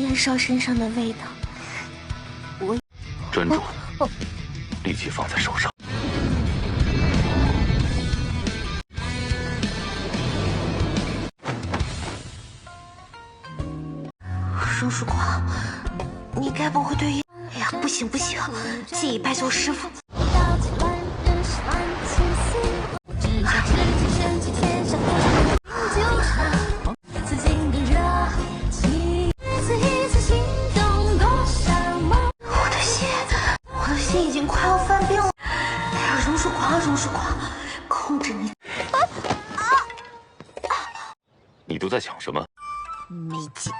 燕少身上的味道。专注，力气放在手上。荣曙光，你该不会对燕……哎呀，不行不行，借以拜做师傅。我的心已经快要犯病了。哎呀，荣曙光，控制你。你都在想什么？没劲。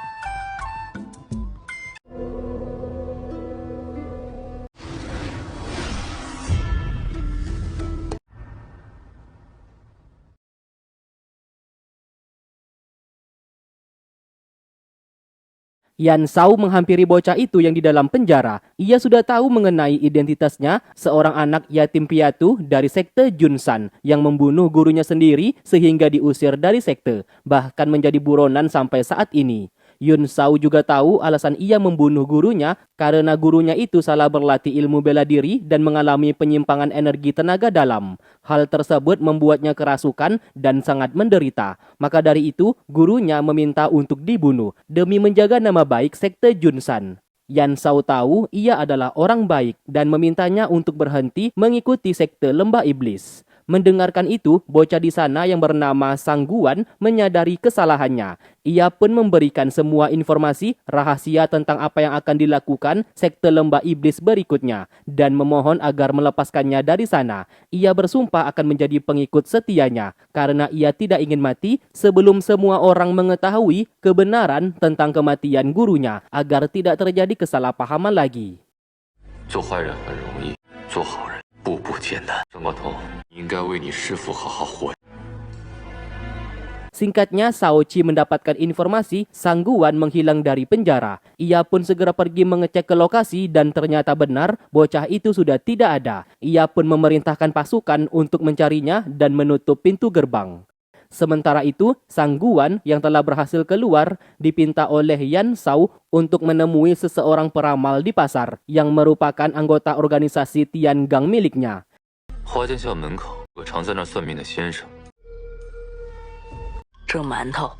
Yan Shao menghampiri bocah itu yang di dalam penjara. Ia sudah tahu mengenai identitasnya, seorang anak yatim piatu dari sekte Junsan yang membunuh gurunya sendiri sehingga diusir dari sekte, bahkan menjadi buronan sampai saat ini. Yun Shao juga tahu alasan ia membunuh gurunya karena gurunya itu salah berlatih ilmu bela diri dan mengalami penyimpangan energi tenaga dalam. Hal tersebut membuatnya kerasukan dan sangat menderita. Maka dari itu, gurunya meminta untuk dibunuh demi menjaga nama baik sekte Junsan. Yan Shao tahu ia adalah orang baik dan memintanya untuk berhenti mengikuti sekte lembah iblis. Mendengarkan itu, bocah di sana yang bernama Sang Guan menyadari kesalahannya. Ia pun memberikan semua informasi rahasia tentang apa yang akan dilakukan sekte lembah iblis berikutnya dan memohon agar melepaskannya dari sana. Ia bersumpah akan menjadi pengikut setianya karena ia tidak ingin mati sebelum semua orang mengetahui kebenaran tentang kematian gurunya agar tidak terjadi kesalahpahaman lagi. 做坏人很容易，做好人步步艰难。双光头，你应该为你师父好好活。 Singkatnya, Shao Qi mendapatkan informasi Sang Guan menghilang dari penjara. Ia pun segera pergi mengecek ke lokasi dan ternyata benar bocah itu sudah tidak ada. Ia pun memerintahkan pasukan untuk mencarinya dan menutup pintu gerbang. Sementara itu, Sang Guan yang telah berhasil keluar dipinta oleh Yan Shao untuk menemui seseorang peramal di pasar yang merupakan anggota organisasi Tiangang miliknya. 花间校门口有个常在那儿算命的先生。 这馒头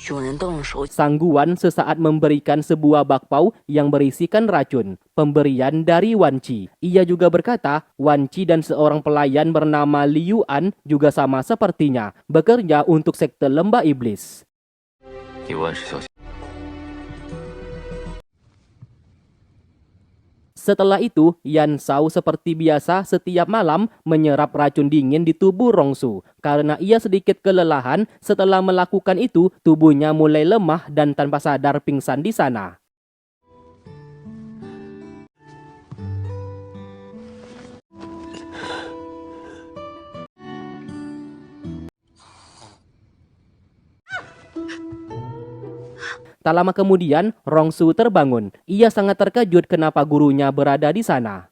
有人动手。 Sang Guan sesaat memberikan sebuah bakpao yang berisikan racun, pemberian dari Wan Qi. Ia juga berkata, Wan Qi dan seorang pelayan bernama Liu An juga sama sepertinya, bekerja untuk sekte lembah iblis. 你万事小心。 Setelah itu, Yan Shao seperti biasa setiap malam menyerap racun dingin di tubuh Rongsu. Karena ia sedikit kelelahan, setelah melakukan itu, tubuhnya mulai lemah dan tanpa sadar pingsan di sana. Tak lama kemudian, Rongsu terbangun. Ia sangat terkejut kenapa gurunya berada di sana.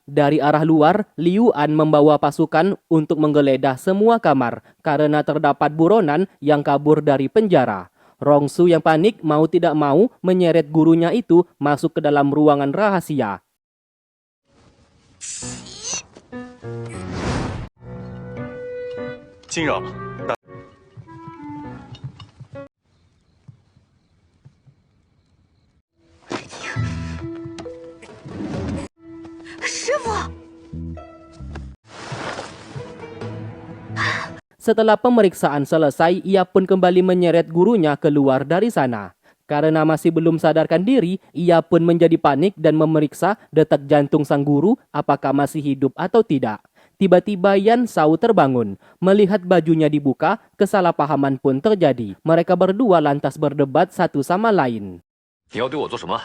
Dari arah luar, Liu An membawa pasukan untuk menggeledah semua kamar karena terdapat buronan yang kabur dari penjara. Rongsu yang panik mau tidak mau menyeret gurunya itu masuk ke dalam ruangan rahasia. Jinrao. 师傅， Setelah pemeriksaan selesai, ia pun kembali menyeret gurunya keluar dari sana. Karena masih belum sadarkan diri, ia pun menjadi panik dan memeriksa detak jantung sang guru apakah masih hidup atau tidak. Tiba-tiba Yan Shao terbangun. Melihat bajunya dibuka, kesalahpahaman pun terjadi. Mereka berdua lantas berdebat satu sama lain. 你要对我做什么？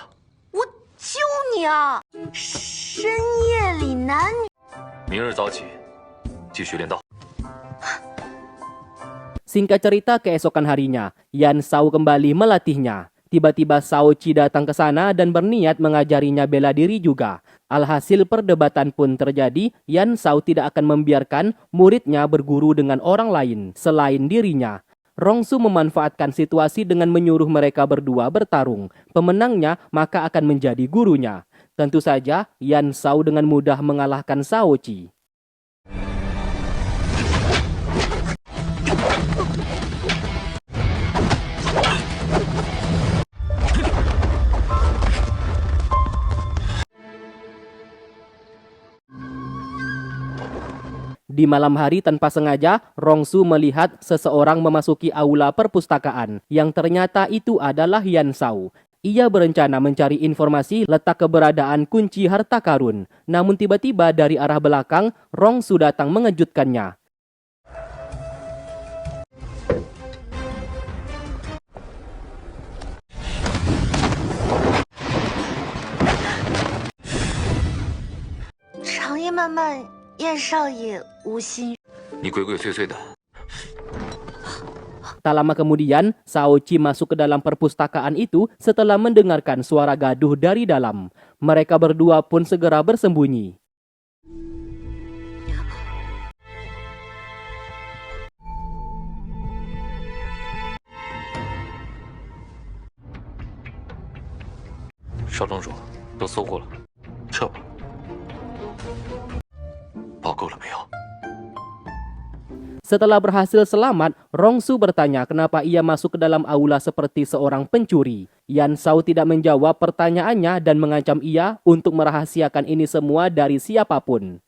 我救你啊！深夜里男女。 明日早起，继续练道。 Singkat cerita, keesokan harinya, Yan Shao kembali melatihnya. Tiba-tiba Shao Qi datang ke sana dan berniat mengajarinya bela diri juga. Alhasil perdebatan pun terjadi. Yan Shao tidak akan membiarkan muridnya berguru dengan orang lain selain dirinya. Rongsu memanfaatkan situasi dengan menyuruh mereka berdua bertarung. Pemenangnya maka akan menjadi gurunya. Tentu saja, Yan Shao dengan mudah mengalahkan Shao Qi. Di malam hari tanpa sengaja, Rongsu melihat seseorang memasuki aula perpustakaan yang ternyata itu adalah Yan Shao. Ia berencana mencari informasi letak keberadaan kunci harta karun. Namun tiba-tiba dari arah belakang, Rongsu datang mengejutkannya.长夜漫漫，燕少爷无心。你鬼鬼祟祟的， Tak lama kemudian, Shao Qi masuk ke dalam perpustakaan itu setelah mendengarkan suara gaduh dari dalam. Mereka berdua pun segera bersembunyi. “少庄主，都搜过了，撤吧。报够了没有？” Setelah berhasil selamat, Rongsu bertanya kenapa ia masuk ke dalam aula seperti seorang pencuri. Yan Shao tidak menjawab pertanyaannya dan mengancam ia untuk merahasiakan ini semua dari siapapun.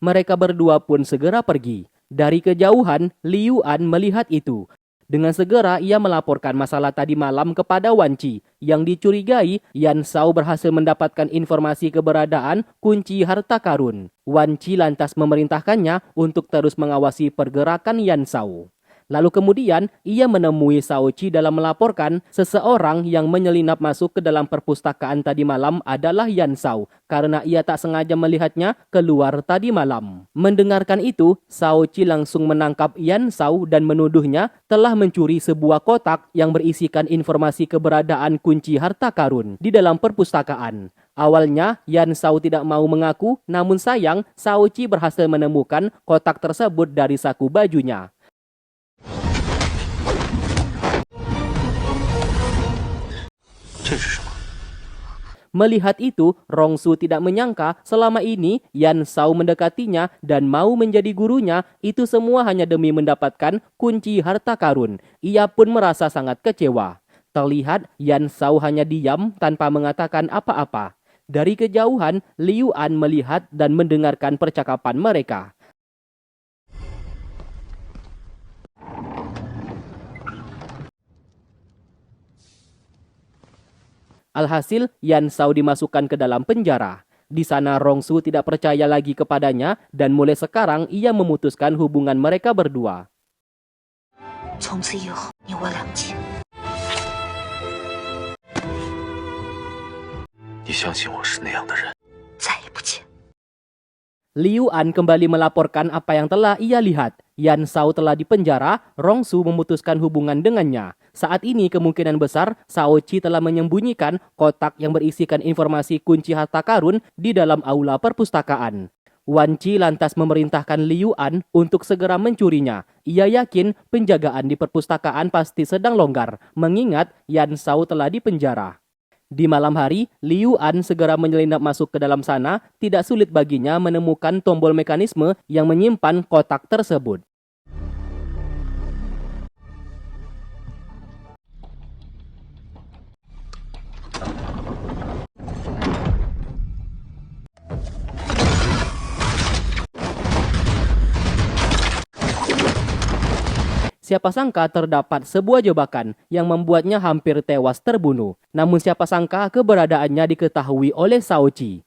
Mereka berdua pun segera pergi. Dari kejauhan, Liu An melihat itu. Dengan segera ia melaporkan masalah tadi malam kepada Wan Qi. Yang dicurigai, Yan Shao berhasil mendapatkan informasi keberadaan kunci harta karun. Wan Qi lantas memerintahkannya untuk terus mengawasi pergerakan Yan Shao. Lalu kemudian ia menemui Shao Qi dalam melaporkan seseorang yang menyelinap masuk ke dalam perpustakaan tadi malam adalah Yan Shao karena ia tak sengaja melihatnya keluar tadi malam. Mendengarkan itu, Shao Qi langsung menangkap Yan Shao dan menuduhnya telah mencuri sebuah kotak yang berisikan informasi keberadaan kunci harta karun di dalam perpustakaan. Awalnya, Yan Shao tidak mau mengaku, namun sayang Shao Qi berhasil menemukan kotak tersebut dari saku bajunya. Melihat itu, Rongsu tidak menyangka selama ini Yan Shao mendekatinya dan mau menjadi gurunya, itu semua hanya demi mendapatkan kunci harta karun. Ia pun merasa sangat kecewa. Terlihat Yan Shao hanya diam tanpa mengatakan apa-apa. Dari kejauhan, Liu An melihat dan mendengarkan percakapan mereka. Alhasil, Yan Shao dimasukkan ke dalam penjara. Di sana Rongsu tidak percaya lagi kepadanya dan mulai sekarang ia memutuskan hubungan mereka berdua. 从此以后，你我两清。你相信我是那样的人？ 再也不见。 Liu An kembali melaporkan apa yang telah ia lihat. Yan Shao telah dipenjara, Rongsu memutuskan hubungan dengannya. Saat ini kemungkinan besar Shao Qi telah menyembunyikan kotak yang berisikan informasi kunci harta karun di dalam aula perpustakaan. Wan Qi lantas memerintahkan Liu An untuk segera mencurinya. Ia yakin penjagaan di perpustakaan pasti sedang longgar, mengingat Yan Shao telah dipenjara. Di malam hari, Liu An segera menyelinap masuk ke dalam sana. Tidak sulit baginya menemukan tombol mekanisme yang menyimpan kotak tersebut. Siapa sangka terdapat sebuah jebakan yang membuatnya hampir tewas terbunuh. Namun siapa sangka keberadaannya diketahui oleh Shao Qi.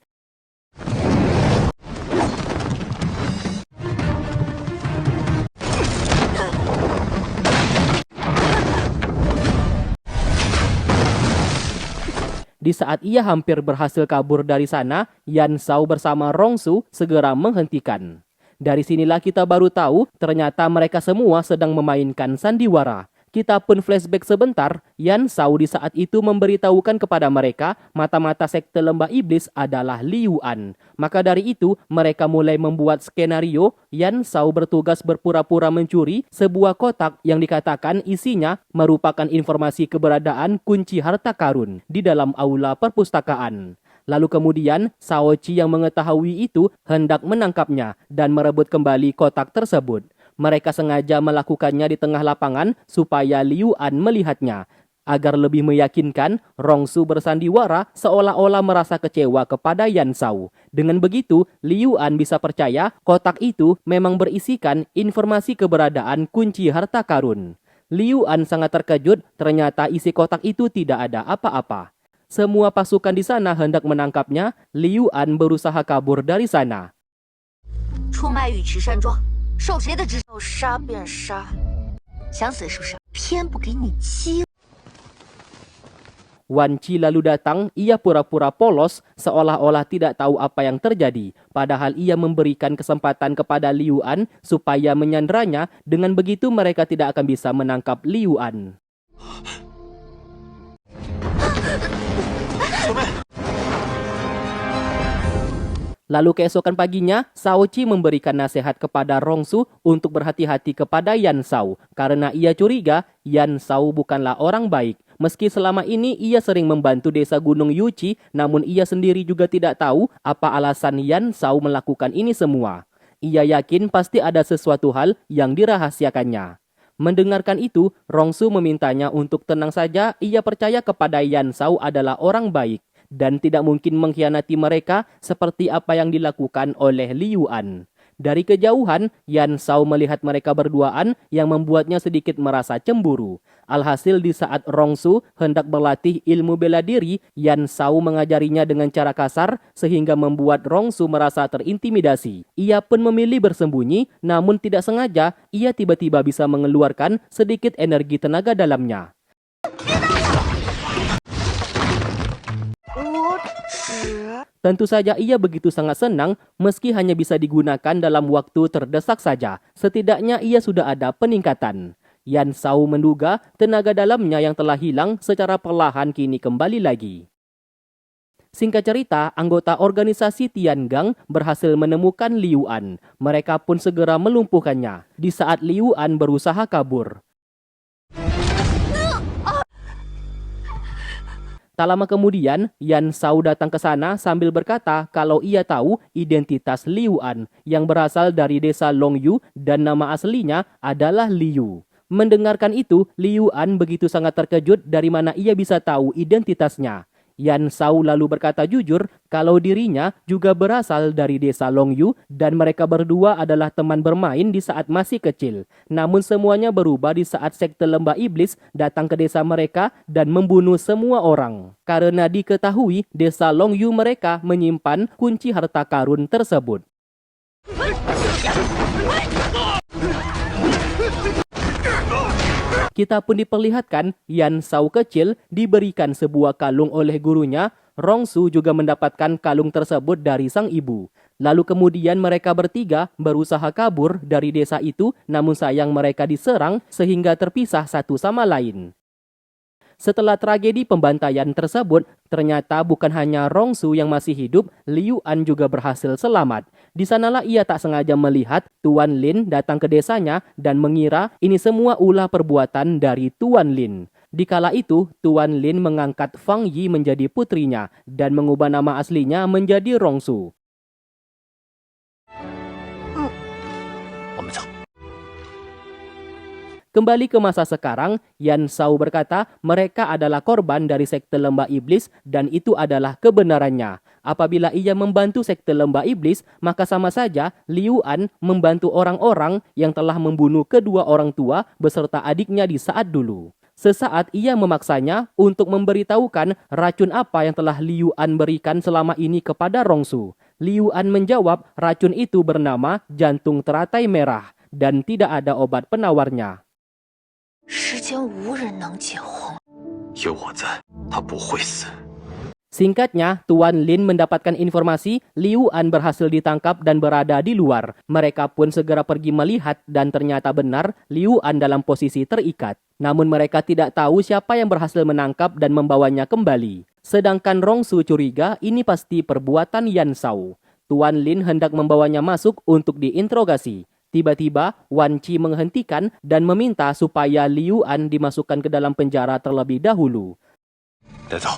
Di saat ia hampir berhasil kabur dari sana, Yan Shao bersama Rongsu segera menghentikan. Dari sinilah kita baru tahu ternyata mereka semua sedang memainkan sandiwara. Kita pun flashback sebentar, Yan Shao di saat itu memberitahukan kepada mereka mata-mata sekte lembah iblis adalah Liu An. Maka dari itu, mereka mulai membuat skenario Yan Shao bertugas berpura-pura mencuri sebuah kotak yang dikatakan isinya merupakan informasi keberadaan kunci harta karun di dalam aula perpustakaan. Lalu kemudian, Shao Qi yang mengetahui itu hendak menangkapnya dan merebut kembali kotak tersebut. Mereka sengaja melakukannya di tengah lapangan supaya Liu An melihatnya. Agar lebih meyakinkan, Rongsu bersandiwara seolah-olah merasa kecewa kepada Yan Shao. Dengan begitu, Liu An bisa percaya kotak itu memang berisikan informasi keberadaan kunci harta karun. Liu An sangat terkejut, ternyata isi kotak itu tidak ada apa-apa. Semua pasukan di sana hendak menangkapnya, Liu An berusaha kabur dari sana. 出卖尉迟山庄，受谁的指使？要杀便杀，想死是不是？偏不给你机会。 Wan Qi lalu datang, ia pura-pura polos seolah-olah tidak tahu apa yang terjadi. Padahal ia memberikan kesempatan kepada Liu An supaya menyanderanya, dengan begitu mereka tidak akan bisa menangkap Liu An. Lalu keesokan paginya, Shao Qi memberikan nasihat kepada Rongsu untuk berhati-hati kepada Yan Shao. Karena ia curiga, Yan Shao bukanlah orang baik. Meski selama ini ia sering membantu desa Gunung Yuqi, namun ia sendiri juga tidak tahu apa alasan Yan Shao melakukan ini semua. Ia yakin pasti ada sesuatu hal yang dirahasiakannya. Mendengarkan itu, Rongsu memintanya untuk tenang saja, ia percaya kepada Yan Shao adalah orang baik dan tidak mungkin mengkhianati mereka seperti apa yang dilakukan oleh Liu An. Dari kejauhan, Yan Shao melihat mereka berduaan yang membuatnya sedikit merasa cemburu. Alhasil di saat Rongsu hendak berlatih ilmu bela diri, Yan Shao mengajarinya dengan cara kasar sehingga membuat Rongsu merasa terintimidasi. Ia pun memilih bersembunyi, namun tidak sengaja ia tiba-tiba bisa mengeluarkan sedikit energi tenaga dalamnya. Tentu saja ia begitu sangat senang meski hanya bisa digunakan dalam waktu terdesak saja. Setidaknya ia sudah ada peningkatan. Yan Shao menduga tenaga dalamnya yang telah hilang secara perlahan kini kembali lagi. Singkat cerita, anggota organisasi Tiangang berhasil menemukan Liu An. Mereka pun segera melumpuhkannya di saat Liu An berusaha kabur. Tak lama kemudian, Yan Shao datang ke sana sambil berkata kalau ia tahu identitas Liu An yang berasal dari desa Longyu dan nama aslinya adalah Liu. Mendengarkan itu, Liu An begitu sangat terkejut dari mana ia bisa tahu identitasnya. Yan Shao lalu berkata jujur kalau dirinya juga berasal dari desa Longyu dan mereka berdua adalah teman bermain di saat masih kecil. Namun semuanya berubah di saat sekte lembah iblis datang ke desa mereka dan membunuh semua orang. Karena diketahui desa Longyu mereka menyimpan kunci harta karun tersebut. Kita pun diperlihatkan Yan Shao kecil diberikan sebuah kalung oleh gurunya. Rongsu juga mendapatkan kalung tersebut dari sang ibu. Lalu kemudian mereka bertiga berusaha kabur dari desa itu, namun sayang mereka diserang sehingga terpisah satu sama lain. Setelah tragedi pembantaian tersebut, ternyata bukan hanya Rongsu yang masih hidup, Liu An juga berhasil selamat. Di sanalah ia tak sengaja melihat Tuan Lin datang ke desanya dan mengira ini semua ulah perbuatan dari Tuan Lin. Dikala itu, Tuan Lin mengangkat Fang Yi menjadi putrinya dan mengubah nama aslinya menjadi Rongsu. Kembali ke masa sekarang, Yan Shao berkata mereka adalah korban dari sekte lembah iblis dan itu adalah kebenarannya. Apabila ia membantu sekte lembah iblis, maka sama saja Liu An membantu orang-orang yang telah membunuh kedua orang tua beserta adiknya di saat dulu. Sesaat ia memaksanya untuk memberitahukan racun apa yang telah Liu An berikan selama ini kepada Rongsu. Liu An menjawab racun itu bernama jantung teratai merah dan tidak ada obat penawarnya. 世间无人能解荒。有我在，他不会死。Singkatnya, Tuan Lin mendapatkan informasi Liu An berhasil ditangkap dan berada di luar. Mereka pun segera pergi melihat dan ternyata benar Liu An dalam posisi terikat. Namun mereka tidak tahu siapa yang berhasil menangkap dan membawanya kembali. Sedangkan Rongsu curiga ini pasti perbuatan Yan Shao. Tuan Lin hendak membawanya masuk untuk diinterogasi. Tiba-tiba, Wan Qi menghentikan dan meminta supaya Liu An dimasukkan ke dalam penjara terlebih dahulu. 带走。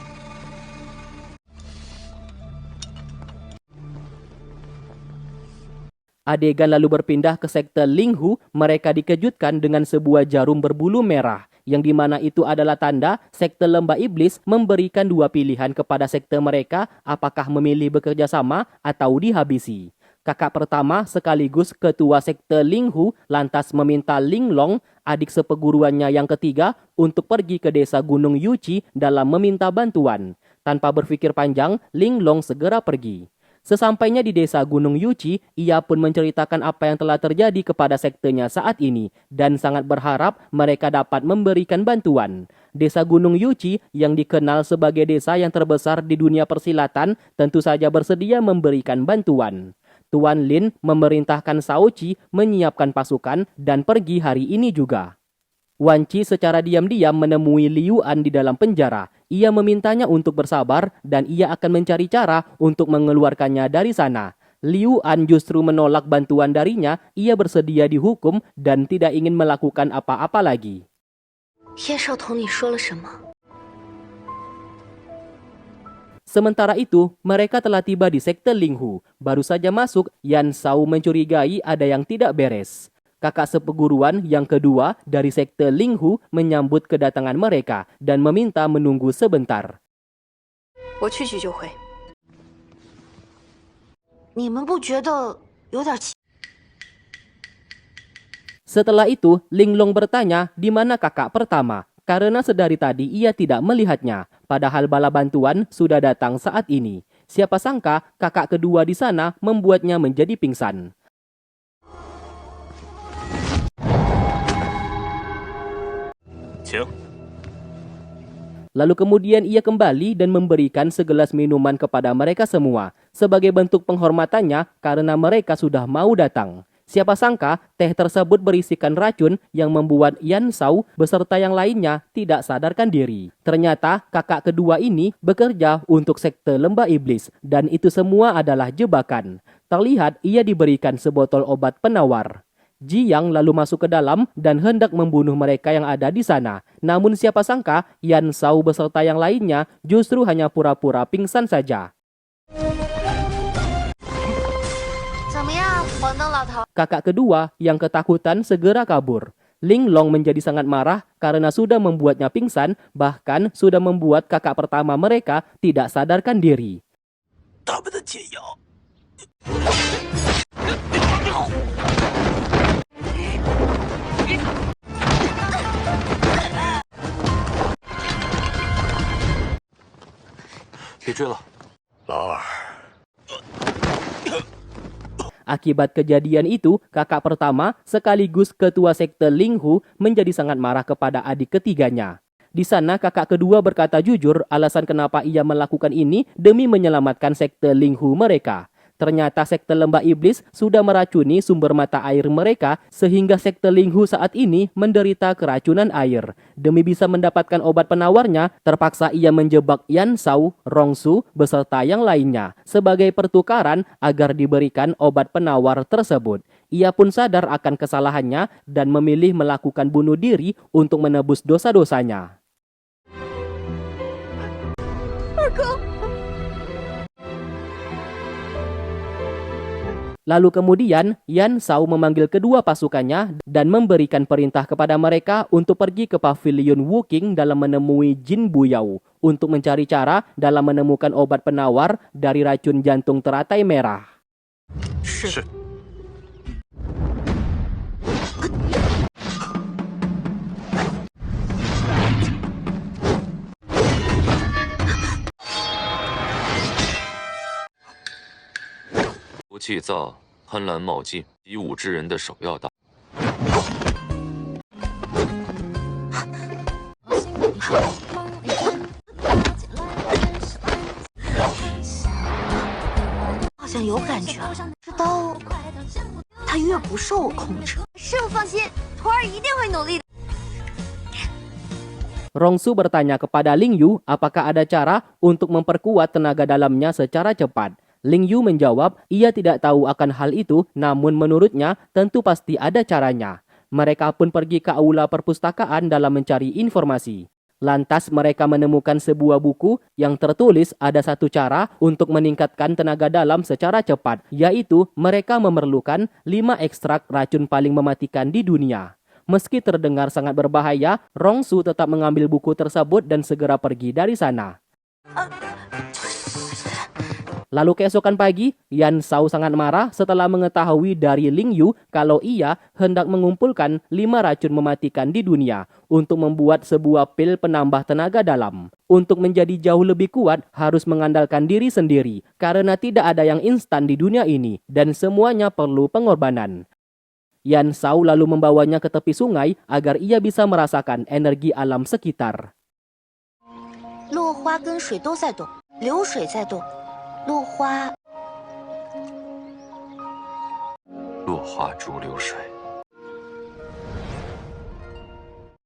Adegan lalu berpindah ke sektor Linghu. Mereka dikejutkan dengan sebuah jarum berbulu merah, yang dimana itu adalah tanda sekte lembah iblis memberikan dua pilihan kepada sekte mereka, apakah memilih bekerja sama atau dihabisi. Kakak pertama sekaligus ketua sekte Linghu lantas meminta Linglong, adik seperguruannya yang ketiga, untuk pergi ke desa Gunung Yuqi dalam meminta bantuan. Tanpa berpikir panjang, Linglong segera pergi. Sesampainya di desa Gunung Yuqi, ia pun menceritakan apa yang telah terjadi kepada sektenya saat ini dan sangat berharap mereka dapat memberikan bantuan. Desa Gunung Yuqi yang dikenal sebagai desa yang terbesar di dunia persilatan tentu saja bersedia memberikan bantuan. Tuan Lin memerintahkan Shao Qi menyiapkan pasukan dan pergi hari ini juga. Wan Qi secara diam-diam menemui Liu An di dalam penjara. Ia memintanya untuk bersabar dan ia akan mencari cara untuk mengeluarkannya dari sana. Liu An justru menolak bantuan darinya. Ia bersedia dihukum dan tidak ingin melakukan apa-apa lagi. 叶少同你说了什么？ Sementara itu, mereka telah tiba di sekte Linghu. Baru saja masuk, Yan Shao mencurigai ada yang tidak beres. Kakak seperguruan yang kedua dari sekte Linghu menyambut kedatangan mereka dan meminta menunggu sebentar. 我去去就回。你们不觉得有点奇？ Setelah itu, Linglong bertanya di mana kakak pertama, karena sedari tadi ia tidak melihatnya, padahal bala bantuan sudah datang saat ini. Siapa sangka kakak kedua di sana membuatnya menjadi pingsan. Lalu kemudian ia kembali dan memberikan segelas minuman kepada mereka semua sebagai bentuk penghormatannya karena mereka sudah mau datang. Siapa sangka teh tersebut berisikan racun yang membuat Yan Shao beserta yang lainnya tidak sadarkan diri. Ternyata kakak kedua ini bekerja untuk sekte lembah iblis dan itu semua adalah jebakan. Terlihat ia diberikan sebotol obat penawar. Jiang lalu masuk ke dalam dan hendak membunuh mereka yang ada di sana. Namun siapa sangka Yan Shao beserta yang lainnya justru hanya pura-pura pingsan saja. Kakak kedua yang ketakutan segera kabur. Linglong menjadi sangat marah karena sudah membuatnya pingsan, bahkan sudah membuat kakak pertama mereka tidak sadarkan diri. Akibat kejadian itu, kakak pertama sekaligus ketua sekte Linghu menjadi sangat marah kepada adik ketiganya. Di sana kakak kedua berkata jujur alasan kenapa ia melakukan ini demi menyelamatkan sekte Linghu mereka. Ternyata sekte lembah iblis sudah meracuni sumber mata air mereka sehingga sekte Linghu saat ini menderita keracunan air. Demi bisa mendapatkan obat penawarnya, terpaksa ia menjebak Yan Shao, Rongsu, beserta yang lainnya sebagai pertukaran agar diberikan obat penawar tersebut. Ia pun sadar akan kesalahannya dan memilih melakukan bunuh diri untuk menebus dosa-dosanya. Lalu kemudian Yan Shao memanggil kedua pasukannya dan memberikan perintah kepada mereka untuk pergi ke pavilion Wuking dalam menemui Jin Buyao untuk mencari cara dalam menemukan obat penawar dari racun jantung teratai merah.不气造贪婪卯劲习武之人的首要道。感觉啊，这刀它越不受我控制。师傅放心，徒儿一定会努力的。 Rongsu bertanya kepada Ling Yu apakah ada cara untuk memperkuat tenaga dalamnya secara cepat. Ling Yu menjawab ia tidak tahu akan hal itu, namun menurutnya tentu pasti ada caranya. Mereka pun pergi ke aula perpustakaan dalam mencari informasi. Lantas mereka menemukan sebuah buku yang tertulis ada satu cara untuk meningkatkan tenaga dalam secara cepat, yaitu mereka memerlukan 5 ekstrak racun paling mematikan di dunia. Meski terdengar sangat berbahaya, Rongsu tetap mengambil buku tersebut dan segera pergi dari sana. Lalu keesokan pagi, Yan Shao sangat marah setelah mengetahui dari Ling Yu kalau ia hendak mengumpulkan 5 racun mematikan di dunia untuk membuat sebuah pil penambah tenaga dalam. Untuk menjadi jauh lebih kuat, harus mengandalkan diri sendiri karena tidak ada yang instan di dunia ini dan semuanya perlu pengorbanan. Yan Shao lalu membawanya ke tepi sungai agar ia bisa merasakan energi alam sekitar. 落花跟水都在动，流水在动，落花落花逐流水。